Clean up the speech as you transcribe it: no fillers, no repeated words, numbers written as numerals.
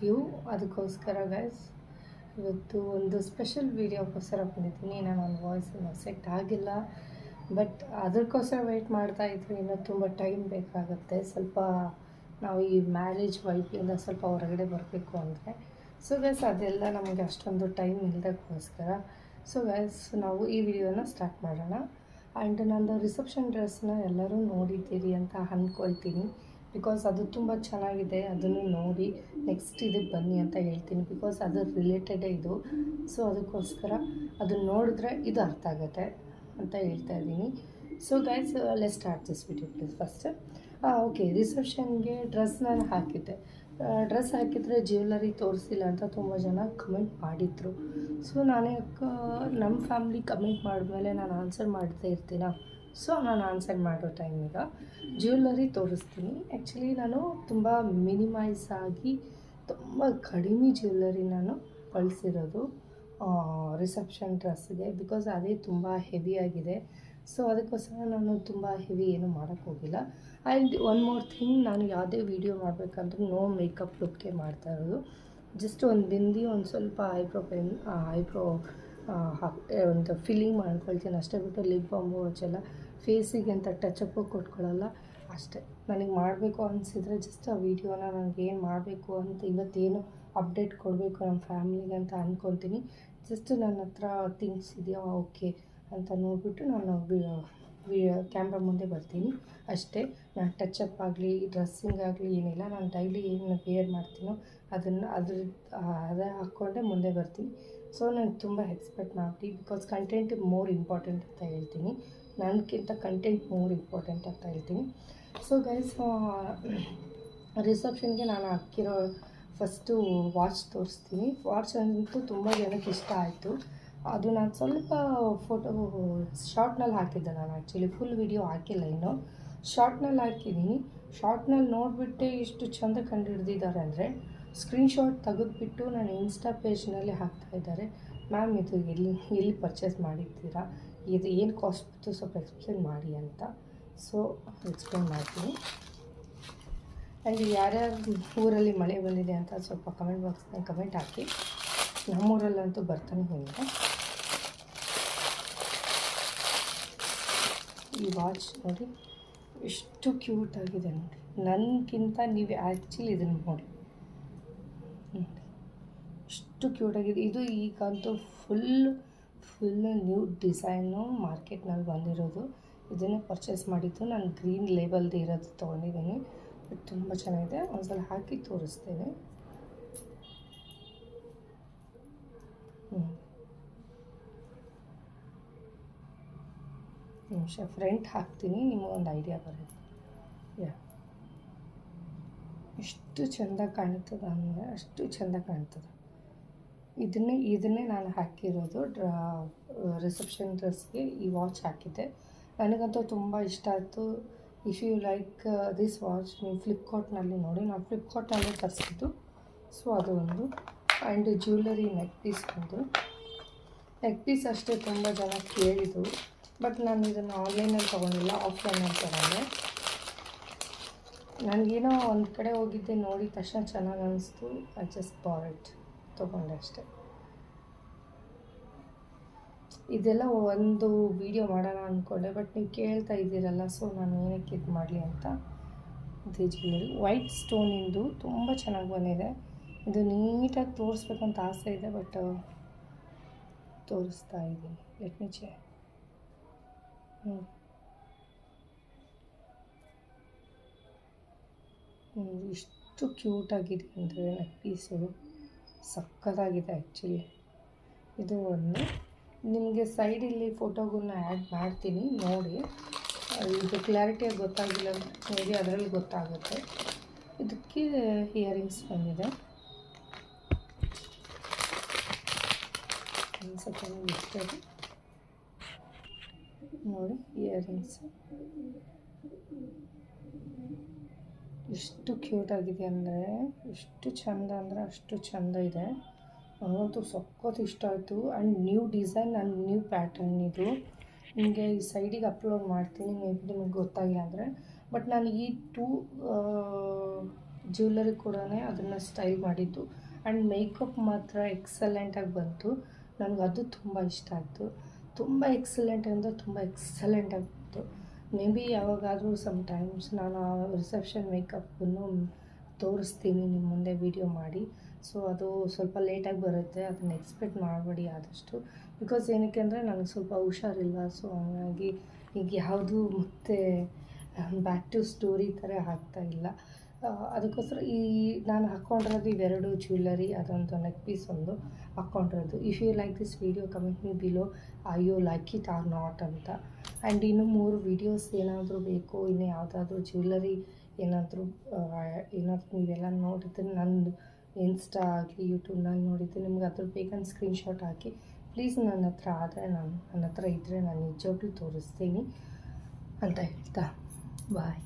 You. ಅದಕ್ಕೋಸ್ಕರ guys ಇವತ್ತು ಒಂದು ಸ್ಪೆಷಲ್ ವೀಡಿಯೋಕ್ಕೋಸ್ಕರ ಬಂದಿದ್ದೀನಿ. ನನ್ನ ವಾಯ್ಸ್ ಇನ್ನೂ ಸೆಟ್ ಆಗಿಲ್ಲ, ಬಟ್ ಅದಕ್ಕೋಸ್ಕರ ವೆಯ್ಟ್ ಮಾಡ್ತಾ ಇದ್ವಿ. ಇನ್ನೂ ತುಂಬ ಟೈಮ್ ಬೇಕಾಗುತ್ತೆ. ಸ್ವಲ್ಪ ನಾವು ಈ ಮ್ಯಾರೇಜ್ ವೈಫಿಂದ ಸ್ವಲ್ಪ ಹೊರಗಡೆ ಬರಬೇಕು ಅಂದರೆ ಸೊ ಗೈಸ್ ಅದೆಲ್ಲ ನಮಗೆ ಅಷ್ಟೊಂದು ಟೈಮ್ ಇಲ್ಲದಕ್ಕೋಸ್ಕರ ಸೊ ಗೈಸ್ ನಾವು ಈ ವಿಡಿಯೋನ ಸ್ಟಾರ್ಟ್ ಮಾಡೋಣ. ಆ್ಯಂಡ್ ನಂದು ರಿಸೆಪ್ಷನ್ ಡ್ರೆಸ್ನ ಎಲ್ಲರೂ ನೋಡಿದ್ದೀರಿ ಅಂತ ಅಂದ್ಕೊಳ್ತೀನಿ. ಬಿಕಾಸ್ ಅದು ತುಂಬ ಚೆನ್ನಾಗಿದೆ, ಅದನ್ನು ನೋಡಿ ನೆಕ್ಸ್ಟ್ ಇದಕ್ಕೆ ಬನ್ನಿ ಅಂತ ಹೇಳ್ತೀನಿ. ಬಿಕಾಸ್ ಅದು ರಿಲೇಟೆಡೇ ಇದು. ಸೊ ಅದಕ್ಕೋಸ್ಕರ ಅದನ್ನು ನೋಡಿದ್ರೆ ಇದು ಅರ್ಥ ಆಗುತ್ತೆ ಅಂತ ಹೇಳ್ತಾ ಇದ್ದೀನಿ. So guys let's start this video please. First okay, ರಿಸೆಪ್ಷನ್ಗೆ ಡ್ರೆಸ್ ನಾನು ಹಾಕಿದ್ದೆ. ಡ್ರೆಸ್ ಹಾಕಿದರೆ ಜ್ಯುವೆಲರಿ ತೋರಿಸಿಲ್ಲ ಅಂತ ತುಂಬ ಜನ ಕಮೆಂಟ್ ಮಾಡಿದರು. ಸೊ ನಾನೇ ನಮ್ಮ ಫ್ಯಾಮ್ಲಿ ಕಮೆಂಟ್ ಮಾಡಿದ್ಮೇಲೆ ನಾನು ಆನ್ಸರ್ ಮಾಡ್ತಾ ಇರ್ತೀನ. ಸೊ ನಾನು ಆನ್ಸರ್ ಮಾಡೋ ಟೈಮಿಗೆ ಜ್ಯುವೆಲರಿ ತೋರಿಸ್ತೀನಿ. ಆ್ಯಕ್ಚುಲಿ ನಾನು ತುಂಬ ಮಿನಿಮೈಸ್ ಆಗಿ ತುಂಬ ಕಡಿಮೆ ಜ್ಯುವೆಲರಿ ನಾನು ಬಳಸಿರೋದು ರಿಸೆಪ್ಷನ್ ಡ್ರೆಸ್ಗೆ. ಬಿಕಾಸ್ ಅದೇ ತುಂಬ ಹೆವಿಯಾಗಿದೆ. ಸೊ ಅದಕ್ಕೋಸ್ಕರ ನಾನು ತುಂಬ ಹೆವಿ ಏನೂ ಮಾಡೋಕ್ಕೋಗಿಲ್ಲ. ಆ್ಯಂಡ್ ಒನ್ ಮೋರ್ ಥಿಂಗ್, ನಾನು ಯಾವುದೇ ವೀಡಿಯೋ ಮಾಡಬೇಕಂದ್ರೂ ನೋ ಮೇಕಪ್ ಲುಕ್ಗೆ ಮಾಡ್ತಾ ಇರೋದು. ಜಸ್ಟ್ ಒಂದು ಬಿಂದಿ, ಒಂದು ಸ್ವಲ್ಪ ಐಬ್ರೋ ಒಂದು ಫಿಲ್ಲಿಂಗ್ ಮಾಡ್ಕೊಳ್ತೀನಿ ಅಷ್ಟೇ, ಬಿಟ್ಟು ಲಿಪ್ ಬಾಂಬು ಹಚ್ಚಲ್ಲ. ಫೇಸಿಗೆ ಅಂತ ಟಚಪ್ಪು ಕೊಟ್ಕೊಳ್ಳಲ್ಲ ಅಷ್ಟೇ. ನನಗೆ ಮಾಡಬೇಕು ಅನಿಸಿದರೆ ಜಸ್ಟ್ ಆ ವೀಡಿಯೋನ ನನಗೆ ಏನು ಮಾಡಬೇಕು ಅಂತ ಇವತ್ತೇನು ಅಪ್ಡೇಟ್ ಕೊಡಬೇಕು ನಮ್ಮ ಫ್ಯಾಮ್ಲಿಗೆ ಅಂತ ಅಂದ್ಕೊತೀನಿ. ಜಸ್ಟ್ ನನ್ನ ಹತ್ರ ಥಿಂಗ್ಸ್ ಇದೆಯಾ ಓಕೆ ಅಂತ ನೋಡಿಬಿಟ್ಟು ನಾನು ಕ್ಯಾಮ್ರಾ ಮುಂದೆ ಬರ್ತೀನಿ ಅಷ್ಟೇ. ನಾನು ಟಚಪ್ ಆಗಲಿ ಡ್ರೆಸ್ಸಿಂಗ್ ಆಗಲಿ ಏನಿಲ್ಲ. ನಾನು ಡೈಲಿ ಏನು ವೇರ್ ಮಾಡ್ತೀನೋ ಅದೇ ಹಾಕ್ಕೊಂಡೆ ಮುಂದೆ ಬರ್ತೀನಿ. ಸೊ ನಾನು ತುಂಬ ಎಕ್ಸ್ಪೆಕ್ಟ್ ಮಾಡ್ತೀನಿ. ಬಿಕಾಸ್ ಕಂಟೆಂಟ್ ಮೋರ್ ಇಂಪಾರ್ಟೆಂಟ್ ಅಂತ ಹೇಳ್ತೀನಿ. ನನಗಿಂತ ಕಂಟೆಂಟ್ ಮೋರ್ ಇಂಪಾರ್ಟೆಂಟ್ ಅಂತ ಹೇಳ್ತೀನಿ. ಸೊ ಗೈಸ್, ರಿಸೆಪ್ಷನ್ಗೆ ನಾನು ಹಾಕಿರೋ ಫಸ್ಟು ವಾಚ್ ತೋರಿಸ್ತೀನಿ. ವಾಚ್ ಅಂತೂ ತುಂಬ ಜನಕ್ಕೆ ಇಷ್ಟ ಆಯಿತು. ಅದು ನಾನು ಸ್ವಲ್ಪ ಫೋಟೋ ಶಾರ್ಟ್ನಲ್ಲಿ ಹಾಕಿದ್ದೆ. ನಾನು ಆ್ಯಕ್ಚುಲಿ ಫುಲ್ ವಿಡಿಯೋ ಹಾಕಿಲ್ಲ, ಇನ್ನೂ ಶಾರ್ಟ್ನಲ್ಲಿ ಹಾಕಿದ್ದೀನಿ. ಶಾರ್ಟ್ನಲ್ಲಿ ನೋಡಿಬಿಟ್ಟೆ ಇಷ್ಟು ಚೆಂದ ಕಂಡುಹಿಡ್ದಿದ್ದಾರೆ ಅಂದರೆ ಸ್ಕ್ರೀನ್ಶಾಟ್ ತೆಗೆದುಬಿಟ್ಟು ನಾನು ಇನ್ಸ್ಟಾ ಪೇಜ್ನಲ್ಲಿ ಹಾಕ್ತಾಯಿದ್ದಾರೆ. ಮ್ಯಾಮ್ ಇದು ಎಲ್ಲಿ ಪರ್ಚೇಸ್ ಮಾಡಿದ್ದೀರಾ, ಇದು ಏನು ಕಾಸ್ಟ್ ಬಿತ್ತು ಸ್ವಲ್ಪ ಎಕ್ಸ್ಪ್ಲೇನ್ ಮಾಡಿ ಅಂತ. ಸೊ ಎಕ್ಸ್ಪ್ಲೇನ್ ಮಾಡ್ತೀನಿ. ಆ್ಯಂಡ್ ಯಾರ್ಯಾರು ಊರಲ್ಲಿ ಮಳೆ ಬಂದಿದೆ ಅಂತ ಸ್ವಲ್ಪ ಕಮೆಂಟ್ ಬಾಕ್ಸ್ನಲ್ಲಿ ಕಮೆಂಟ್ ಹಾಕಿ. ನಮ್ಮೂರಲ್ಲಂತೂ ಬರ್ತಾನೆ ಹೋಗಿದೆ. ಈ ವಾಚ್ ನೋಡಿ ಎಷ್ಟು ಕ್ಯೂಟಾಗಿದೆ ನೋಡಿ. ನನಗಿಂತ ನೀವು ಆ್ಯಕ್ಚುಲಿ ಇದನ್ನು ನೋಡಿ ಎಷ್ಟು ಕ್ಯೂಟಾಗಿದೆ. ಇದು ಈಗಂತೂ ಫುಲ್ ನ್ಯೂ ಡಿಸೈನು ಮಾರ್ಕೆಟ್ನಲ್ಲಿ ಬಂದಿರೋದು. ಇದನ್ನೇ ಪರ್ಚೇಸ್ ಮಾಡಿದ್ದು. ನಾನು ಗ್ರೀನ್ ಲೇಬಲ್ದು ಇರೋದು ತೊಗೊಂಡಿದ್ದೀನಿ. ಬಟ್ ತುಂಬ ಚೆನ್ನಾಗಿದೆ. ಒಂದ್ಸಲ ಹಾಕಿ ತೋರಿಸ್ತೇನೆ. ನಿಮಿಷ ಫ್ರಂಟ್ ಹಾಕ್ತೀನಿ, ನಿಮಗೊಂದು ಐಡಿಯಾ ಬರುತ್ತೆ. ಎಷ್ಟು ಚೆಂದ ಕಾಣ್ತದೆ ಅಂದರೆ ಅಷ್ಟು ಚೆಂದ ಕಾಣ್ತದೆ. ಇದನ್ನೇ ನಾನು ಹಾಕಿರೋದು ರಿಸೆಪ್ಷನ್ ಡ್ರೆಸ್ಗೆ. ಈ ವಾಚ್ ಹಾಕಿದ್ದೆ. ನನಗಂತೂ ತುಂಬ ಇಷ್ಟ ಆಯಿತು. If you like this watch ನೀವು ಫ್ಲಿಪ್ಕಾರ್ಟ್ನಲ್ಲಿ ನೋಡಿ. ನಾನು ಫ್ಲಿಪ್ಕಾರ್ಟ್ನಲ್ಲೇ ತರಿಸಿದ್ದು. ಸೊ ಅದು ಒಂದು. ಆ್ಯಂಡ್ ಜ್ಯುವೆಲರಿ ನೆಕ್ ಪೀಸ್ ಅಷ್ಟೇ ತುಂಬ ಜನ ಕೇಳಿದರು. ಬಟ್ ನಾನು ಇದನ್ನು ಆನ್ಲೈನಲ್ಲಿ ತೊಗೊಂಡಿಲ್ಲ, ಆಫ್ಲೈನಲ್ಲಿ ತೊಗೊಂಡೆ. ನನಗೇನೋ ಒಂದು ಕಡೆ ಹೋಗಿದ್ದೆ, ನೋಡಿದ ತಕ್ಷಣ ಚೆನ್ನಾಗಿ ಅನ್ನಿಸ್ತು. ಐ ಜಸ್ಟ್ ಬಾರ್ ಇಟ್, ತೊಗೊಂಡೆ ಅಷ್ಟೆ. ಇದೆಲ್ಲ ಒಂದು ವೀಡಿಯೋ ಮಾಡೋಣ ಅಂದ್ಕೊಂಡೆ, ಬಟ್ ನೀವು ಕೇಳ್ತಾ ಇದ್ದೀರಲ್ಲ, ಸೊ ನಾನು ಏನಕ್ಕೆ ಇದು ಮಾಡಲಿ ಅಂತ. ಇದು ಜ್ಯುವೆಲರಿ ವೈಟ್ ಸ್ಟೋನಿಂದು ತುಂಬ ಚೆನ್ನಾಗಿ ಬಂದಿದೆ. ಇದು ನೀಟಾಗಿ ತೋರಿಸ್ಬೇಕಂತ ಆಸೆ ಇದೆ, ಬಟ್ ತೋರಿಸ್ತಾ ಇದ್ದೀನಿ. Let me check. ಇಷ್ಟು ಕ್ಯೂಟಾಗಿದೆ ಅಂದರೆ ನೆಕ್ ಪೀಸು ಸಕ್ಕತ್ತಾಗಿದೆ ಆ್ಯಕ್ಚುಲಿ. ಇದು ಒಂದು ನಿಮಗೆ ಸೈಡಲ್ಲಿ ಫೋಟೋಗಳನ್ನ ಆ್ಯಡ್ ಮಾಡ್ತೀನಿ ನೋಡಿ. ಇದು ಕ್ಲಾರಿಟಿಯಾಗಿ ಗೊತ್ತಾಗಿಲ್ಲ, ಮೇ ಬಿ ಅದರಲ್ಲಿ ಗೊತ್ತಾಗುತ್ತೆ. ಇದಕ್ಕೆ ಇಯರಿಂಗ್ಸ್ ಬಂದಿದೆ. ಒಂದು ಸೆಕೆಂಡ್ ಇಷ್ಟದು ನೋಡಿ. ಇಯರಿಂಗ್ಸ್ ಎಷ್ಟು ಕ್ಯೂಟಾಗಿದೆ ಅಂದರೆ ಎಷ್ಟು ಚೆಂದ ಅಂದರೆ ಅಷ್ಟು ಚೆಂದ ಇದೆ. ನನಗಂತೂ ಸಖತ್ತು ಇಷ್ಟ ಆಯಿತು. And new design and new pattern ಇದು. ನಿಮಗೆ ಈ ಸೈಡಿಗೆ ಅಪ್ಲೋಡ್ ಮಾಡ್ತೀನಿ, ಮೇ ಬಿ ನಿಮಗೆ ಗೊತ್ತಾಗಿಲ್ಲ ಅಂದರೆ. ಬಟ್ ನಾನು ಈ 2 ಜ್ಯುವೆಲರಿ ಕೂಡ ಅದನ್ನು ಸ್ಟೈಲ್ ಮಾಡಿದ್ದು. ಆ್ಯಂಡ್ ಮೇಕಪ್ ಮಾತ್ರ ಎಕ್ಸಲೆಂಟಾಗಿ ಬಂತು. ನನಗೆ ಅದು ತುಂಬ ಇಷ್ಟ ಆಯಿತು. ತುಂಬ ಎಕ್ಸಲೆಂಟ್ ಅಂದರೆ ತುಂಬ ಎಕ್ಸಲೆಂಟಾಗಿ ಬಂತು. ಮೇ ಬಿ ಯಾವಾಗಾದರೂ ಟೈಮ್ಸ್ ನಾನು ಆ ರಿಸೆಪ್ಷನ್ ಮೇಕಪ್ಪನ್ನು ತೋರಿಸ್ತೀನಿ ನಿಮ್ಮ ಮುಂದೆ ವೀಡಿಯೋ ಮಾಡಿ. ಸೊ ಅದು ಸ್ವಲ್ಪ ಲೇಟಾಗಿ ಬರುತ್ತೆ, ಅದನ್ನು ಎಕ್ಸ್ಪೆಕ್ಟ್ ಮಾಡಬೇಡಿ ಆದಷ್ಟು. ಬಿಕಾಸ್ ಏನಕ್ಕೆ ಅಂದರೆ ನನಗೆ ಸ್ವಲ್ಪ ಹುಷಾರಿಲ್ಲ. ಸೊ ಹಂಗಾಗಿ ಈಗ ಯಾವುದು ಮತ್ತೆ ಬ್ಯಾಕ್ ಟು ಸ್ಟೋರಿ ಥರ ಆಗ್ತಾಯಿಲ್ಲ. ಅದಕ್ಕೋಸ್ಕರ ನಾನು ಹಾಕ್ಕೊಂಡಿರೋದು ಇವೆರಡು ಜ್ಯುವೆಲರಿ, ಅದೊಂದು ನೆಕ್ ಪೀಸ್ ಒಂದು ಹಾಕ್ಕೊಂಡಿರೋದು. If you like this video comment me below you like it or not ಅಂತ. ಆ್ಯಂಡ್ ಇನ್ನೂ 3 ವೀಡಿಯೋಸ್ ಏನಾದರೂ ಬೇಕು, ಇನ್ನು ಯಾವುದಾದ್ರೂ ಜ್ಯುವೆಲರಿ ಏನಾದರೂ ನೀವೆಲ್ಲ ನೋಡಿದ್ರೆ ನಂದು ಇನ್ಸ್ಟಾ ಆಗಲಿ ಯೂಟ್ಯೂಬ್ನಲ್ಲಿ ನೋಡಿದರೆ ನಿಮ್ಗೆ ಅದ್ರ ಬೇಕಂತ ಸ್ಕ್ರೀನ್ಶಾಟ್ ಹಾಕಿ ಪ್ಲೀಸ್. ನನ್ನ ಹತ್ರ ಇದ್ದರೆ ನಾನು ನಿಜವಾಗ್ಲೂ ತೋರಿಸ್ತೀನಿ ಅಂತ ಹೇಳ್ತಾ ಬಾಯ್.